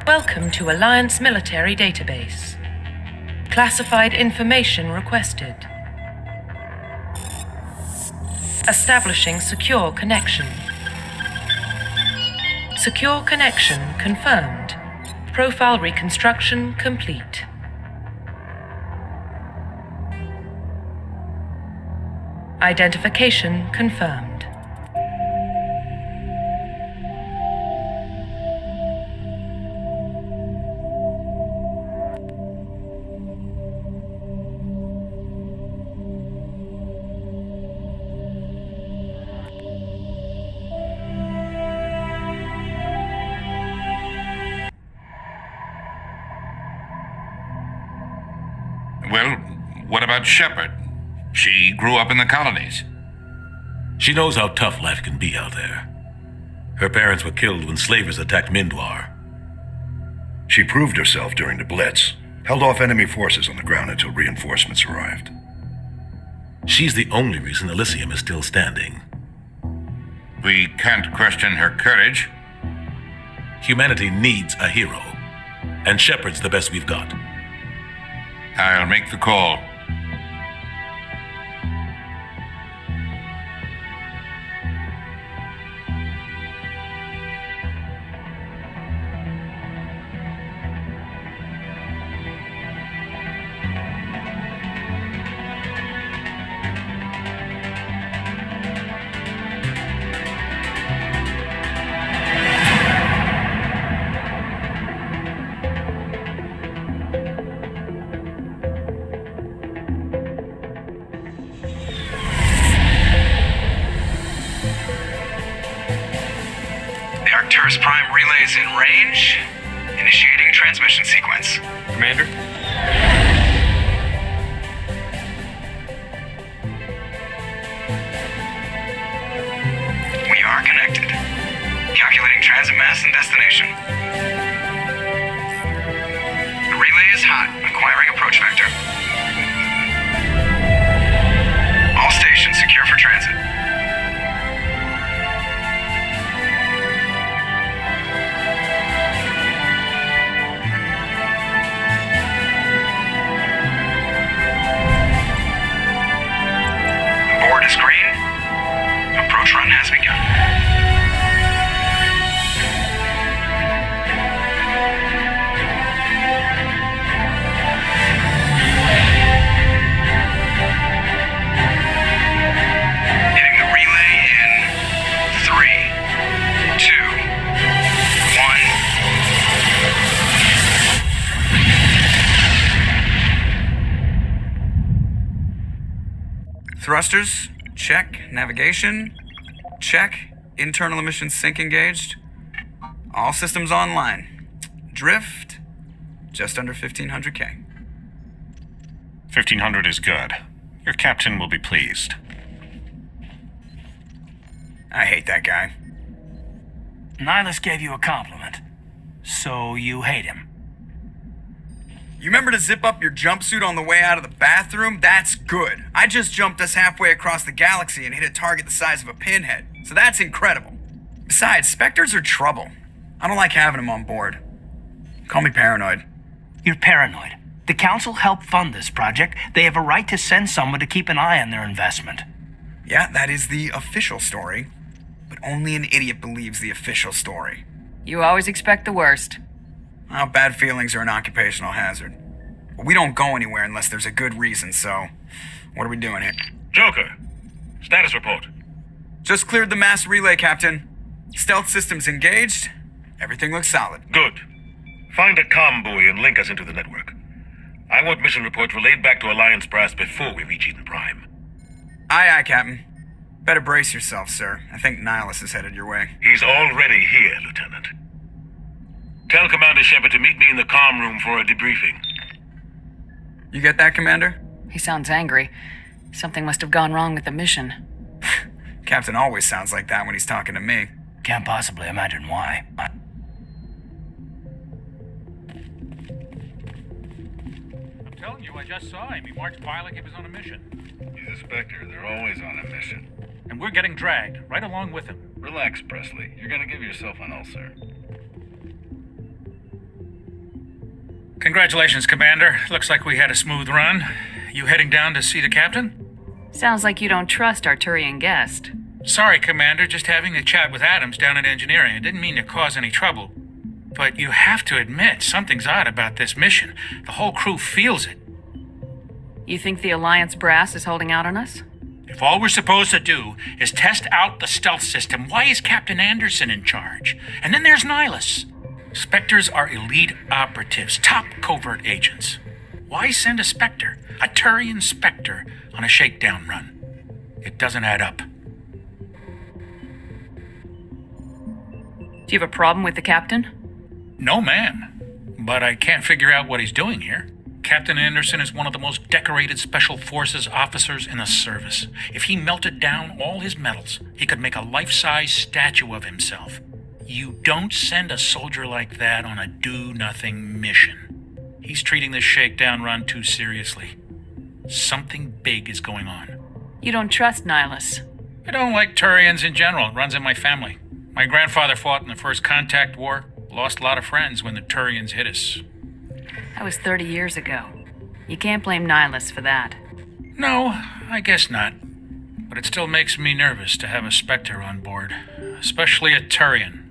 Welcome to Alliance Military Database. Classified information requested. Establishing secure connection. Secure connection confirmed. Profile reconstruction complete. Identification confirmed. Well, what about Shepard? She grew up in the colonies. She knows how tough life can be out there. Her parents were killed when slavers attacked Mindoir. She proved herself during the Blitz, held off enemy forces on the ground until reinforcements arrived. She's the only reason Elysium is still standing. We can't question her courage. Humanity needs a hero, and Shepard's the best we've got. I'll make the call. Prime relays in range. Initiating transmission sequence. Commander? We are connected. Calculating transit mass and destination. The relay is hot. Acquiring approach vector. All stations secure for transit. Screen. Approach run has begun. Hitting the relay in 3, 2, 1. Thrusters. Check. Navigation. Check. Internal emissions sync engaged. All systems online. Drift. Just under 1500K. 1500 is good. Your captain will be pleased. I hate that guy. Nihlus gave you a compliment, so you hate him. You remember to zip up your jumpsuit on the way out of the bathroom? That's good. I just jumped us halfway across the galaxy and hit a target the size of a pinhead, so that's incredible. Besides, Spectres are trouble. I don't like having them on board. Call me paranoid. You're paranoid. The Council helped fund this project. They have a right to send someone to keep an eye on their investment. Yeah, that is the official story. But only an idiot believes the official story. You always expect the worst. Well, bad feelings are an occupational hazard. But we don't go anywhere unless there's a good reason, so what are we doing here? Joker, status report. Just cleared the mass relay, Captain. Stealth systems engaged. Everything looks solid. Good. Find a comm buoy and link us into the network. I want mission reports relayed back to Alliance brass before we reach Eden Prime. Aye, aye, Captain. Better brace yourself, sir. I think Nihlus is headed your way. He's already here, Lieutenant. Tell Commander Shepard to meet me in the comm room for a debriefing. You get that, Commander? He sounds angry. Something must have gone wrong with the mission. Captain always sounds like that when he's talking to me. Can't possibly imagine why. I'm telling you, I just saw him. He marched by like he was on a mission. He's a Spectre. They're always on a mission. And we're getting dragged, right along with him. Relax, Presley. You're gonna give yourself an ulcer. Congratulations, Commander. Looks like we had a smooth run. You heading down to see the captain? Sounds like you don't trust our Turian guest. Sorry, Commander. Just having a chat with Adams down at engineering. I didn't mean to cause any trouble. But you have to admit, something's odd about this mission. The whole crew feels it. You think the Alliance brass is holding out on us? If all we're supposed to do is test out the stealth system, why is Captain Anderson in charge? And then there's Nihlus. Spectres are elite operatives, top covert agents. Why send a Spectre, a Turian Spectre, on a shakedown run? It doesn't add up. Do you have a problem with the captain? No, ma'am. But I can't figure out what he's doing here. Captain Anderson is one of the most decorated Special Forces officers in the service. If he melted down all his medals, he could make a life-size statue of himself. You don't send a soldier like that on a do-nothing mission. He's treating this shakedown run too seriously. Something big is going on. You don't trust Nihlus. I don't like Turians in general. It runs in my family. My grandfather fought in the First Contact War. Lost a lot of friends when the Turians hit us. That was 30 years ago. You can't blame Nihlus for that. No, I guess not. But it still makes me nervous to have a Spectre on board, especially a Turian.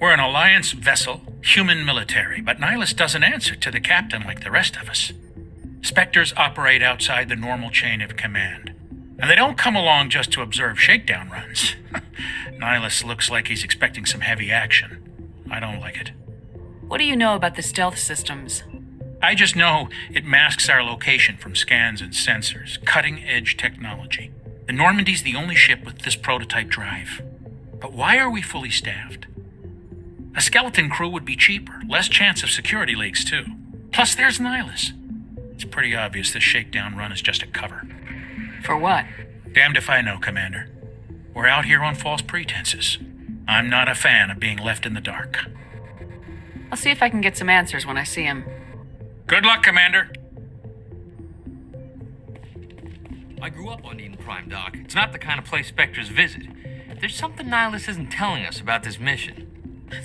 We're an Alliance vessel, human military, but Nihlus doesn't answer to the captain like the rest of us. Spectres operate outside the normal chain of command. And they don't come along just to observe shakedown runs. Nihlus looks like he's expecting some heavy action. I don't like it. What do you know about the stealth systems? I just know it masks our location from scans and sensors. Cutting-edge technology. The Normandy's the only ship with this prototype drive. But why are we fully staffed? A skeleton crew would be cheaper. Less chance of security leaks, too. Plus, there's Nihlus. It's pretty obvious this shakedown run is just a cover. For what? Damned if I know, Commander. We're out here on false pretenses. I'm not a fan of being left in the dark. I'll see if I can get some answers when I see him. Good luck, Commander. I grew up on Eden Prime, Doc. It's not the kind of place Spectres visit. There's something Nihlus isn't telling us about this mission.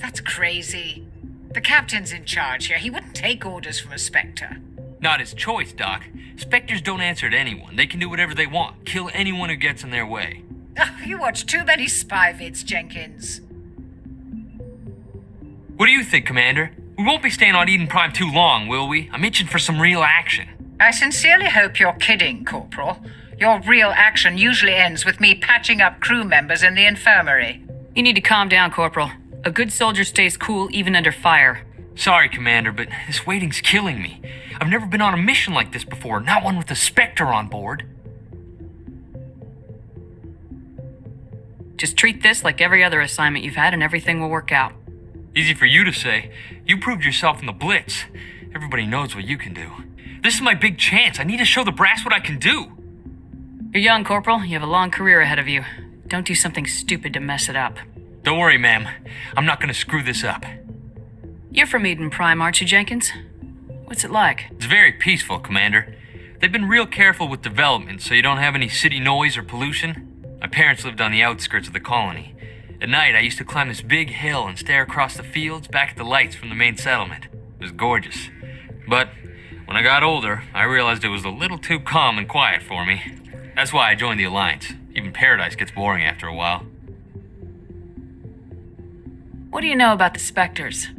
That's crazy. The captain's in charge here. He wouldn't take orders from a Spectre. Not his choice, Doc. Spectres don't answer to anyone. They can do whatever they want. Kill anyone who gets in their way. Oh, you watch too many spy vids, Jenkins. What do you think, Commander? We won't be staying on Eden Prime too long, will we? I'm itching for some real action. I sincerely hope you're kidding, Corporal. Your real action usually ends with me patching up crew members in the infirmary. You need to calm down, Corporal. A good soldier stays cool even under fire. Sorry, Commander, but this waiting's killing me. I've never been on a mission like this before, not one with a Spectre on board. Just treat this like every other assignment you've had and everything will work out. Easy for you to say. You proved yourself in the Blitz. Everybody knows what you can do. This is my big chance. I need to show the brass what I can do. You're young, Corporal. You have a long career ahead of you. Don't do something stupid to mess it up. Don't worry, ma'am. I'm not going to screw this up. You're from Eden Prime, aren't you, Jenkins? What's it like? It's very peaceful, Commander. They've been real careful with development, so you don't have any city noise or pollution. My parents lived on the outskirts of the colony. At night, I used to climb this big hill and stare across the fields back at the lights from the main settlement. It was gorgeous. But when I got older, I realized it was a little too calm and quiet for me. That's why I joined the Alliance. Even Paradise gets boring after a while. What do you know about the Spectres?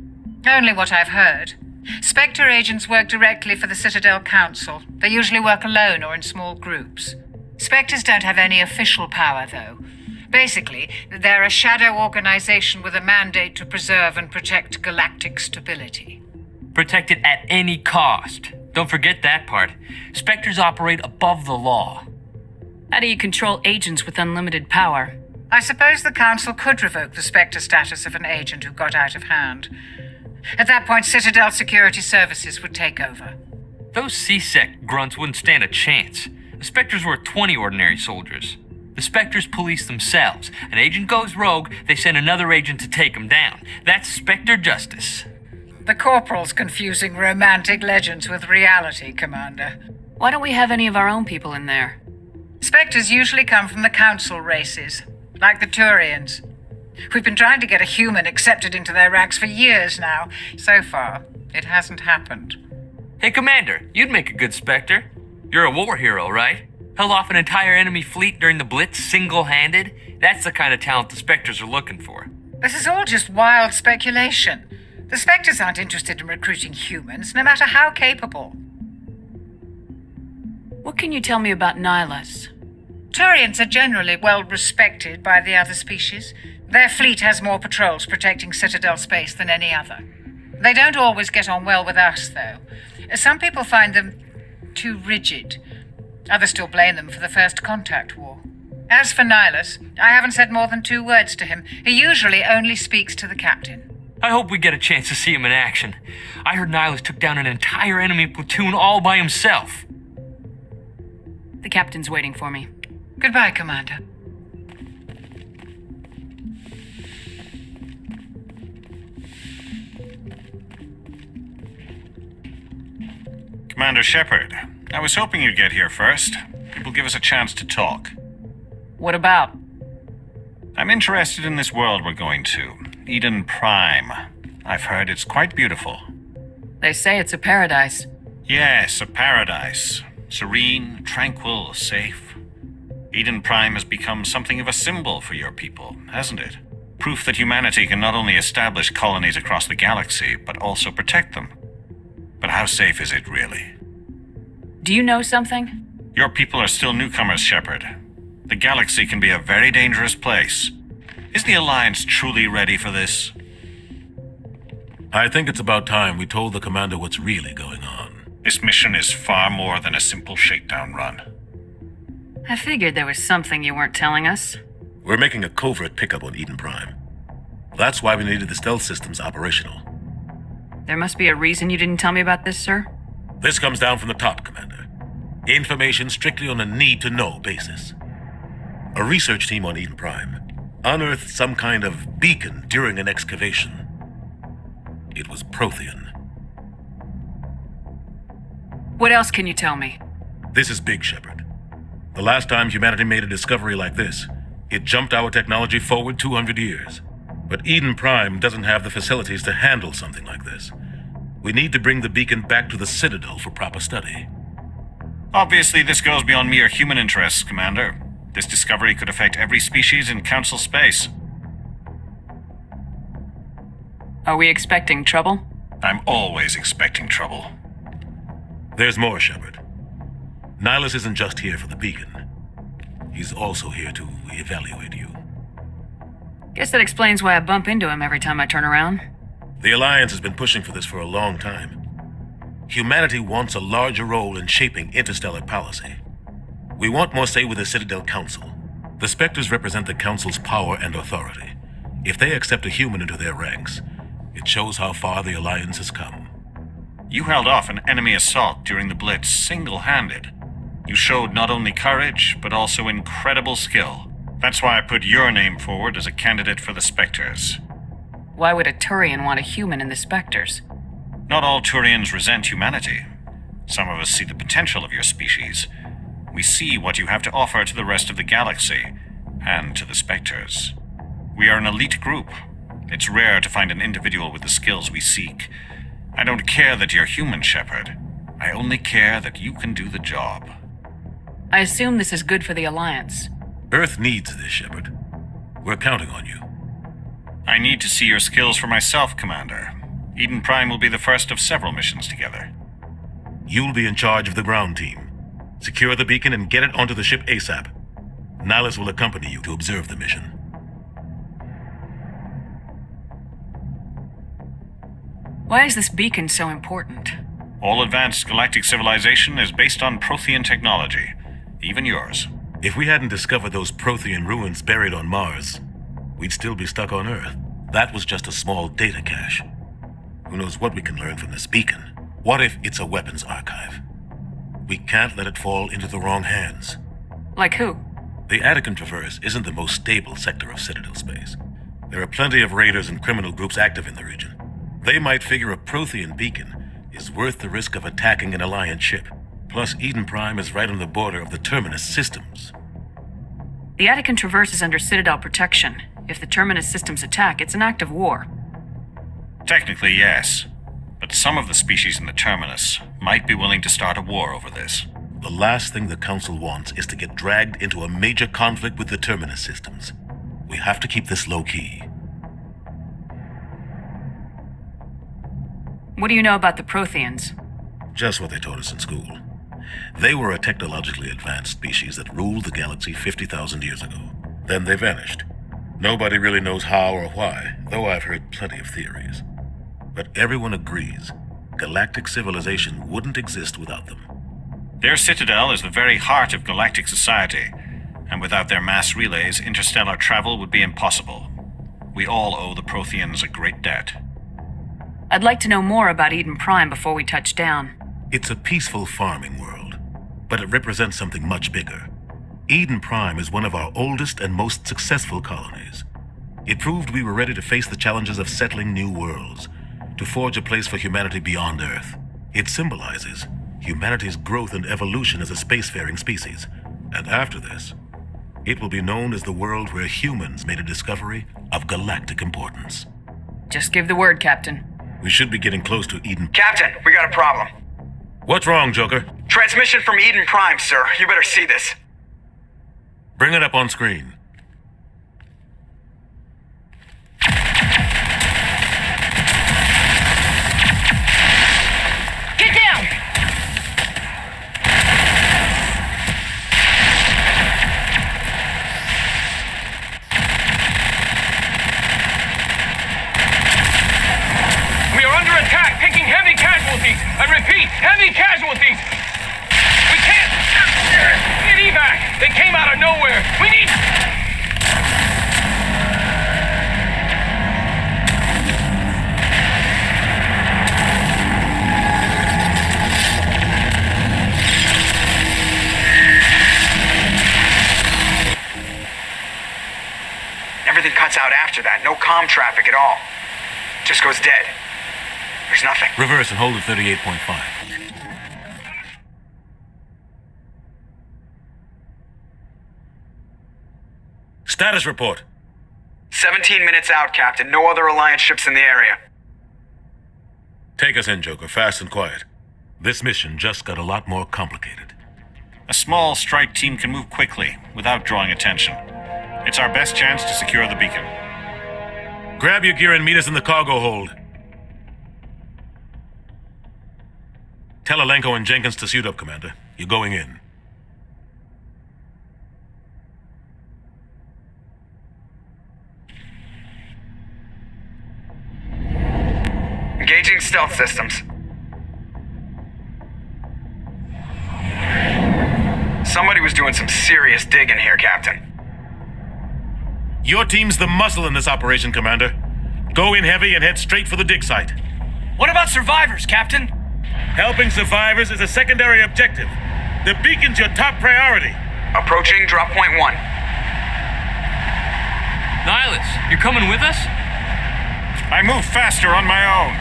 Only what I've heard. Spectre agents work directly for the Citadel Council. They usually work alone or in small groups. Spectres don't have any official power, though. Basically, they're a shadow organization with a mandate to preserve and protect galactic stability. Protect it at any cost. Don't forget that part. Spectres operate above the law. How do you control agents with unlimited power? I suppose the Council could revoke the Spectre status of an agent who got out of hand. At that point, Citadel Security Services would take over. Those C-Sec grunts wouldn't stand a chance. The Spectres were 20 ordinary soldiers. The Spectres police themselves. An agent goes rogue, they send another agent to take him down. That's Spectre justice. The Corporal's confusing romantic legends with reality, Commander. Why don't we have any of our own people in there? Spectres usually come from the Council races, like the Turians. We've been trying to get a human accepted into their ranks for years now. So far, It hasn't happened. Hey, Commander, you'd make a good Spectre. You're a war hero, right? Held off an entire enemy fleet during the Blitz single-handed? That's the kind of talent the Spectres are looking for. This is all just wild speculation. The Spectres aren't interested in recruiting humans, no matter how capable. What can you tell me about Nihlus? Turians are generally well respected by the other species. Their fleet has more patrols protecting Citadel space than any other. They don't always get on well with us, though. Some people find them too rigid. Others still blame them for the First Contact War. As for Nihlus, I haven't said more than 2 words to him. He usually only speaks to the captain. I hope we get a chance to see him in action. I heard Nihlus took down an entire enemy platoon all by himself. The captain's waiting for me. Goodbye, Commander. Commander Shepard, I was hoping you'd get here first. It will give us a chance to talk. What about? I'm interested in this world we're going to, Eden Prime. I've heard it's quite beautiful. They say it's a paradise. Yes, a paradise. Serene, tranquil, safe. Eden Prime has become something of a symbol for your people, hasn't it? Proof that humanity can not only establish colonies across the galaxy, but also protect them. But how safe is it, really? Do you know something? Your people are still newcomers, Shepard. The galaxy can be a very dangerous place. Is the Alliance truly ready for this? I think it's about time we told the commander what's really going on. This mission is far more than a simple shakedown run. I figured there was something you weren't telling us. We're making a covert pickup on Eden Prime. That's why we needed the stealth systems operational. There must be a reason you didn't tell me about this, sir? This comes down from the top, Commander. Information strictly on a need-to-know basis. A research team on Eden Prime unearthed some kind of beacon during an excavation. It was Prothean. What else can you tell me? This is big, Shepard. The last time humanity made a discovery like this, it jumped our technology forward 200 years. But Eden Prime doesn't have the facilities to handle something like this. We need to bring the beacon back to the Citadel for proper study. Obviously, this goes beyond mere human interests, Commander. This discovery could affect every species in Council space. Are we expecting trouble? I'm always expecting trouble. There's more, Shepard. Nihlus isn't just here for the beacon. He's also here to evaluate you. Guess that explains why I bump into him every time I turn around. The Alliance has been pushing for this for a long time. Humanity wants a larger role in shaping interstellar policy. We want more say with the Citadel Council. The Spectres represent the Council's power and authority. If they accept a human into their ranks, it shows how far the Alliance has come. You held off an enemy assault during the Blitz single-handed. You showed not only courage, but also incredible skill. That's why I put your name forward as a candidate for the Spectres. Why would a Turian want a human in the Spectres? Not all Turians resent humanity. Some of us see the potential of your species. We see what you have to offer to the rest of the galaxy, and to the Spectres. We are an elite group. It's rare to find an individual with the skills we seek. I don't care that you're human, Shepard. I only care that you can do the job. I assume this is good for the Alliance. Earth needs this, Shepard. We're counting on you. I need to see your skills for myself, Commander. Eden Prime will be the first of several missions together. You'll be in charge of the ground team. Secure the beacon and get it onto the ship ASAP. Nihlus will accompany you to observe the mission. Why is this beacon so important? All advanced galactic civilization is based on Prothean technology, even yours. If we hadn't discovered those Prothean ruins buried on Mars, we'd still be stuck on Earth. That was just a small data cache. Who knows what we can learn from this beacon? What if it's a weapons archive? We can't let it fall into the wrong hands. Like who? The Attican Traverse isn't the most stable sector of Citadel space. There are plenty of raiders and criminal groups active in the region. They might figure a Prothean beacon is worth the risk of attacking an Alliance ship. Plus, Eden Prime is right on the border of the Terminus systems. The Attican Traverse is under Citadel protection. If the Terminus systems attack, it's an act of war. Technically, yes. but some of the species in the Terminus might be willing to start a war over this. The last thing the Council wants is to get dragged into a major conflict with the Terminus systems. We have to keep this low-key. What do you know about the Protheans? Just what they taught us in school. They were a technologically advanced species that ruled the galaxy 50,000 years ago. Then they vanished. Nobody really knows how or why, though I've heard plenty of theories. But everyone agrees, galactic civilization wouldn't exist without them. Their citadel is the very heart of galactic society, and without their mass relays, interstellar travel would be impossible. We all owe the Protheans a great debt. I'd like to know more about Eden Prime before we touch down. It's a peaceful farming world, but it represents something much bigger. Eden Prime is one of our oldest and most successful colonies. It proved we were ready to face the challenges of settling new worlds, to forge a place for humanity beyond Earth. It symbolizes humanity's growth and evolution as a spacefaring species. And after this, it will be known as the world where humans made a discovery of galactic importance. Just give the word, Captain. We should be getting close to Eden. Captain, we got a problem. What's wrong, Joker? Transmission from Eden Prime, sir. You better see this. Bring it up on screen. Get down! We are under attack, taking heavy casualties. I repeat, heavy casualties. We can't get evac. They came out of nowhere. We need... Everything cuts out after that. No comm traffic at all. Just goes dead. There's nothing. Reverse and hold at 38.5. Status report. 17 minutes out, Captain. No other Alliance ships in the area. Take us in, Joker, fast and quiet. This mission just got a lot more complicated. A small strike team can move quickly, without drawing attention. It's our best chance to secure the beacon. Grab your gear and meet us in the cargo hold. Tell Alenko and Jenkins to suit up, Commander. You're going in. Engaging stealth systems. Somebody was doing some serious digging here, Captain. Your team's the muscle in this operation, Commander. Go in heavy and head straight for the dig site. What about survivors, Captain? Helping survivors is a secondary objective. The beacon's your top priority. Approaching drop point 1. Nihlus, you're coming with us? I move faster on my own.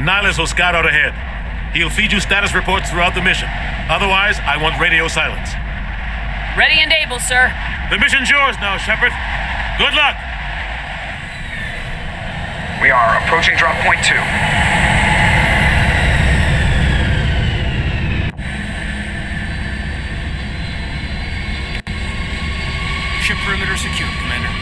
Nihlus will scout out ahead. He'll feed you status reports throughout the mission. Otherwise, I want radio silence. Ready and able, sir. The mission's yours now, Shepard. Good luck! We are approaching drop point 2. Ship perimeter secure, Commander.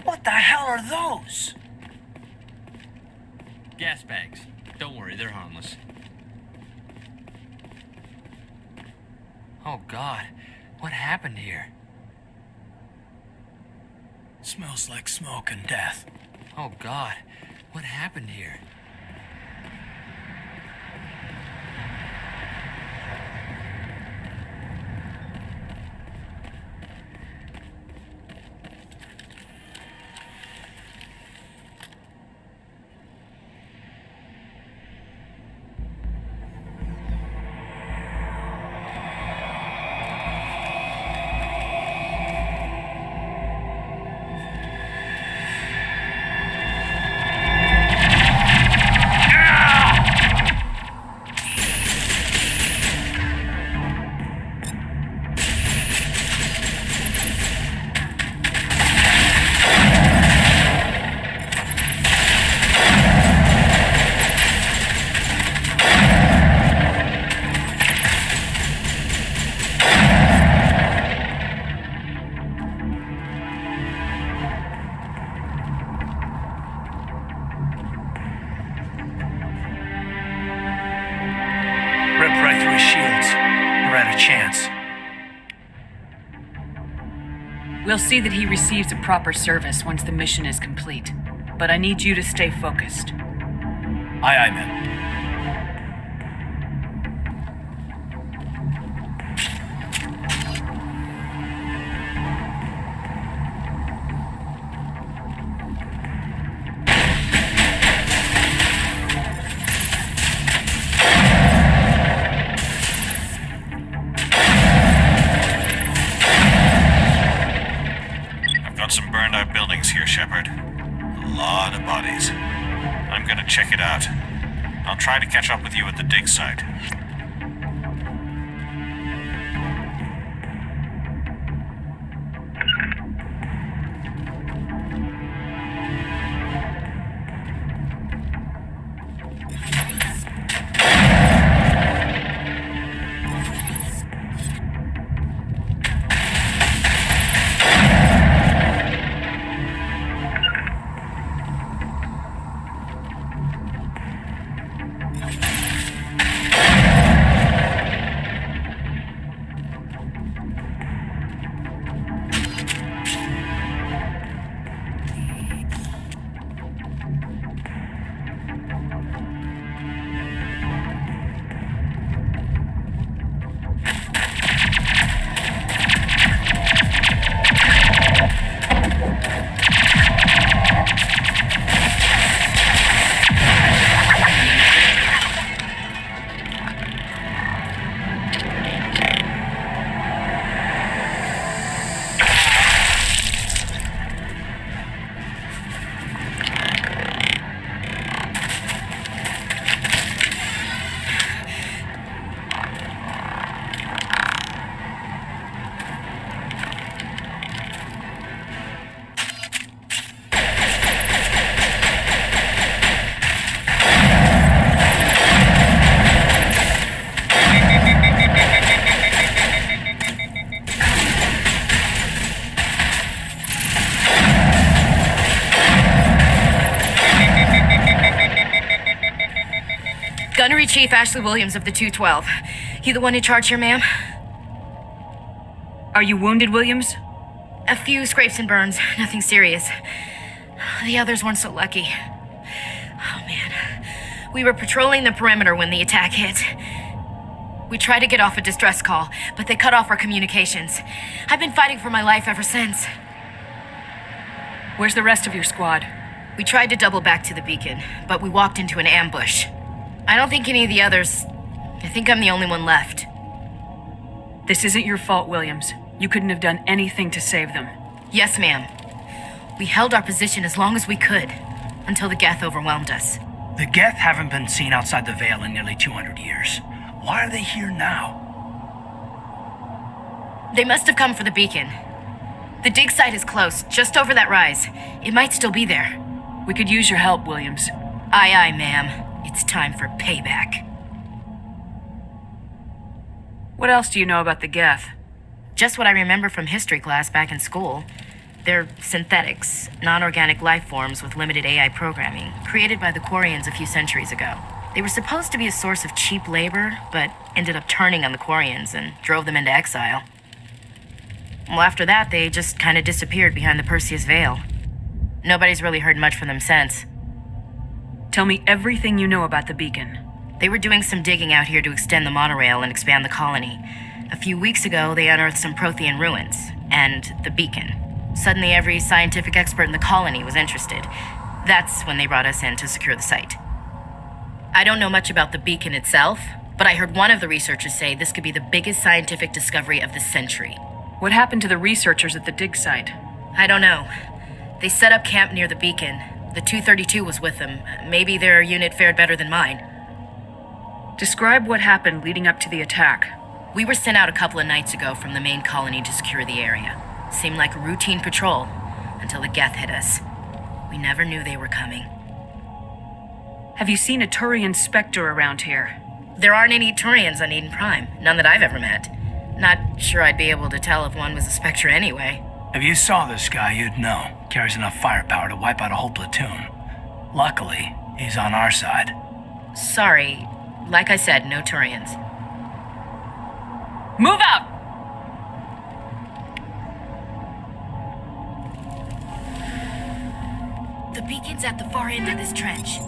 What the hell are those? Gas bags. Don't worry, they're harmless. Oh God, what happened here? Smells like smoke and death. Oh God, what happened here? We'll see that he receives a proper service once the mission is complete. But I need you to stay focused. Aye, aye, men. I've got some burned out buildings here, Shepard. A lot of bodies. I'm gonna check it out. I'll try to catch up with you at the dig site. Gunnery Chief Ashley Williams of the 212. You the one in charge here, ma'am? Are you wounded, Williams? A few scrapes and burns, nothing serious. The others weren't so lucky. Oh, man. We were patrolling the perimeter when the attack hit. We tried to get off a distress call, but they cut off our communications. I've been fighting for my life ever since. Where's the rest of your squad? We tried to double back to the beacon, but we walked into an ambush. I don't think any of the others... I think I'm the only one left. This isn't your fault, Williams. You couldn't have done anything to save them. Yes, ma'am. We held our position as long as we could, until the Geth overwhelmed us. The Geth haven't been seen outside the Veil in nearly 200 years. Why are they here now? They must have come for the beacon. The dig site is close, just over that rise. It might still be there. We could use your help, Williams. Aye, aye, ma'am. It's time for payback. What else do you know about the Geth? Just what I remember from history class back in school. They're synthetics, non-organic life forms with limited AI programming, created by the Quarians a few centuries ago. They were supposed to be a source of cheap labor, but ended up turning on the Quarians and drove them into exile. Well, after that, they just kind of disappeared behind the Perseus Veil. Nobody's really heard much from them since. Tell me everything you know about the beacon. They were doing some digging out here to extend the monorail and expand the colony. A few weeks ago, they unearthed some Prothean ruins, and the beacon. Suddenly, every scientific expert in the colony was interested. That's when they brought us in to secure the site. I don't know much about the beacon itself, but I heard one of the researchers say this could be the biggest scientific discovery of the century. What happened to the researchers at the dig site? I don't know. They set up camp near the beacon. The 232 was with them. Maybe their unit fared better than mine. Describe what happened leading up to the attack. We were sent out a couple of nights ago from the main colony to secure the area. Seemed like a routine patrol until the Geth hit us. We never knew they were coming. Have you seen a Turian Spectre around here? There aren't any Turians on Eden Prime. None that I've ever met. Not sure I'd be able to tell if one was a Spectre anyway. If you saw this guy, you'd know. Carries enough firepower to wipe out a whole platoon. Luckily, he's on our side. Sorry. Like I said, no Turians. Move out! The beacon's at the far end of this trench.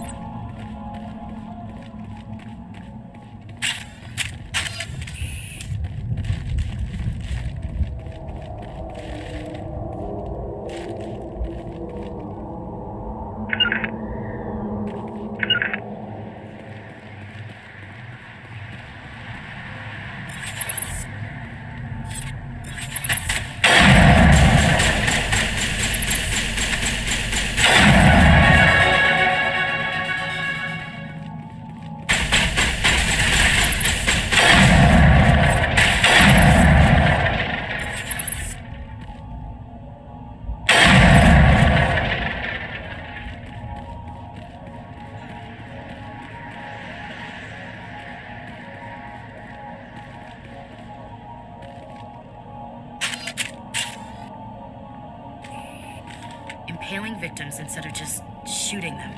Impaling victims instead of just shooting them.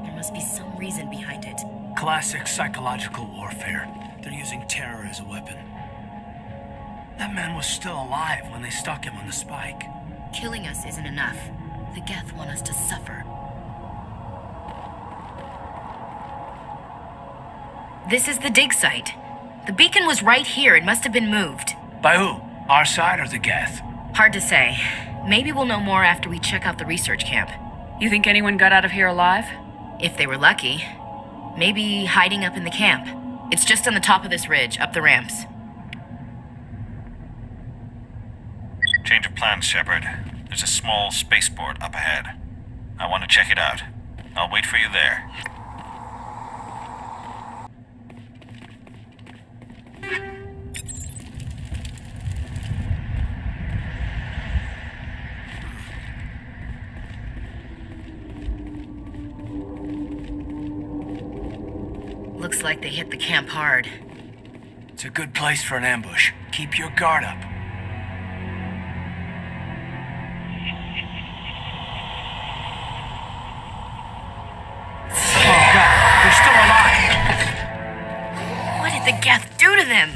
There must be some reason behind it. Classic psychological warfare. They're using terror as a weapon. That man was still alive when they stuck him on the spike. Killing us isn't enough. The Geth want us to suffer. This is the dig site. The beacon was right here. It must have been moved. By who? Our side or the Geth? Hard to say. Maybe we'll know more after we check out the research camp. You think anyone got out of here alive? If they were lucky. Maybe hiding up in the camp. It's just on the top of this ridge, up the ramps. Change of plans, Shepard. There's a small spaceport up ahead. I want to check it out. I'll wait for you there. Looks like they hit the camp hard. It's a good place for an ambush. Keep your guard up. Oh God, they're still alive! What did the Geth do to them?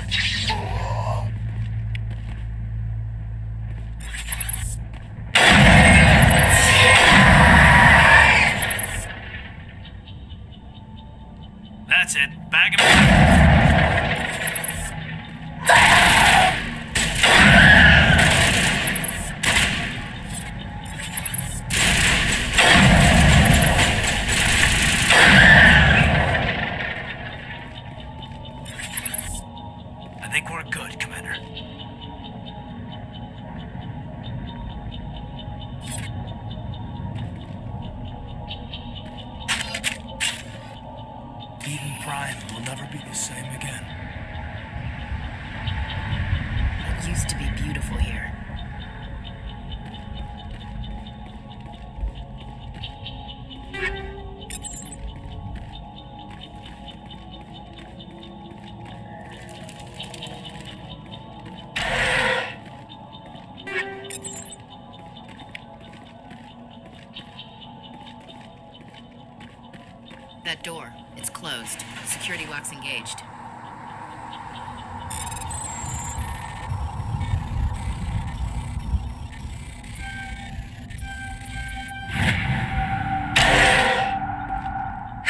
That's it. Bag him. I think we're good, Commander. Eden Prime will never be the same again. It used to be beautiful here. That door, it's closed. Security lock's engaged.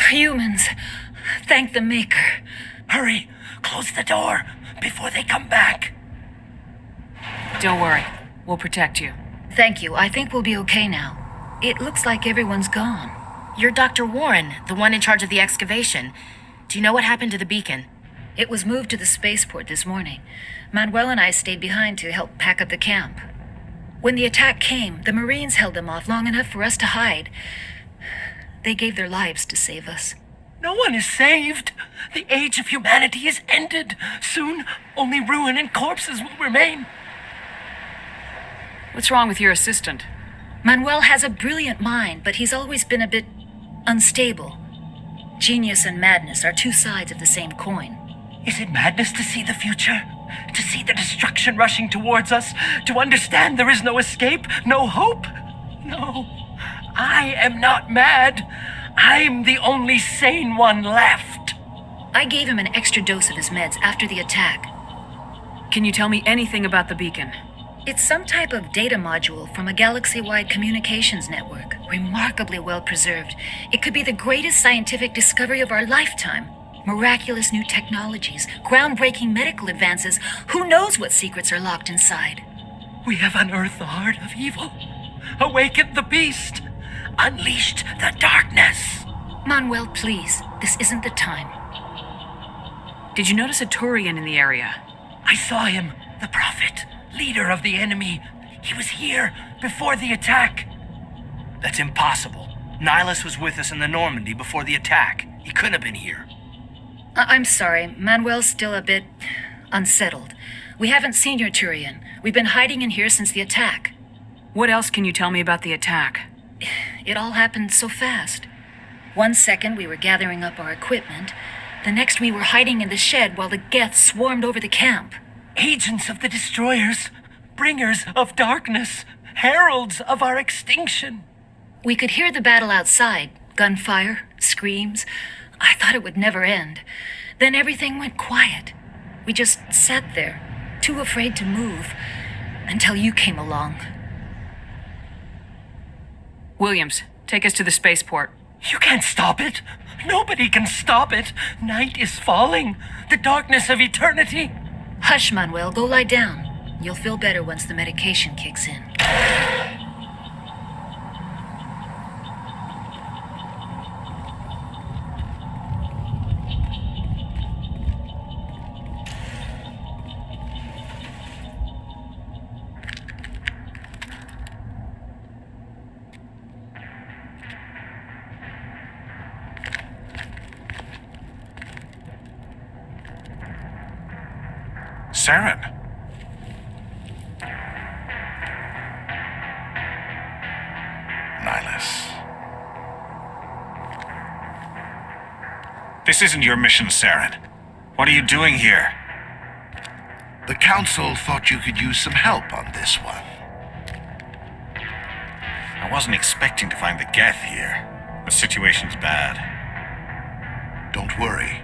Humans, thank the Maker. Hurry! Close the door before they come back. Don't worry. We'll protect you. Thank you. I think we'll be okay now. It looks like everyone's gone. You're Dr. Warren, the one in charge of the excavation. Do you know what happened to the beacon? It was moved to the spaceport this morning. Manuel and I stayed behind to help pack up the camp. When the attack came, the Marines held them off long enough for us to hide. They gave their lives to save us. No one is saved. The age of humanity is ended. Soon, only ruin and corpses will remain. What's wrong with your assistant? Manuel has a brilliant mind, but he's always been a bit unstable. Genius and madness are two sides of the same coin. Is it madness to see the future? To see the destruction rushing towards us? To understand there is no escape? No hope? No. I am not mad. I'm the only sane one left. I gave him an extra dose of his meds after the attack. Can you tell me anything about the beacon? It's some type of data module from a galaxy-wide communications network, remarkably well preserved. It could be the greatest scientific discovery of our lifetime. Miraculous new technologies, groundbreaking medical advances. Who knows what secrets are locked inside? We have unearthed the heart of evil, awakened the beast, unleashed the darkness. Manuel, please, this isn't the time. Did you notice a Turian in the area? I saw him, the prophet, leader of the enemy. He was here before the attack. That's impossible. Nihlus was with us in the Normandy before the attack. He couldn't have been here. I'm sorry, Manuel's still a bit unsettled. We haven't seen your Turian. We've been hiding in here since the attack. What else can you tell me about the attack? It all happened so fast. 1 second we were gathering up our equipment. The next we were hiding in the shed while the Geth swarmed over the camp. Agents of the destroyers, bringers of darkness, heralds of our extinction. We could hear the battle outside. Gunfire, screams. I thought it would never end. Then everything went quiet. We just sat there, too afraid to move, until you came along. Williams, take us to the spaceport. You can't stop it. Nobody can stop it. Night is falling. The darkness of eternity. Hush, Manuel. Go lie down. You'll feel better once the medication kicks in. Saren. Nihlus. This isn't your mission, Saren. What are you doing here? The Council thought you could use some help on this one. I wasn't expecting to find the Geth here. The situation's bad. Don't worry.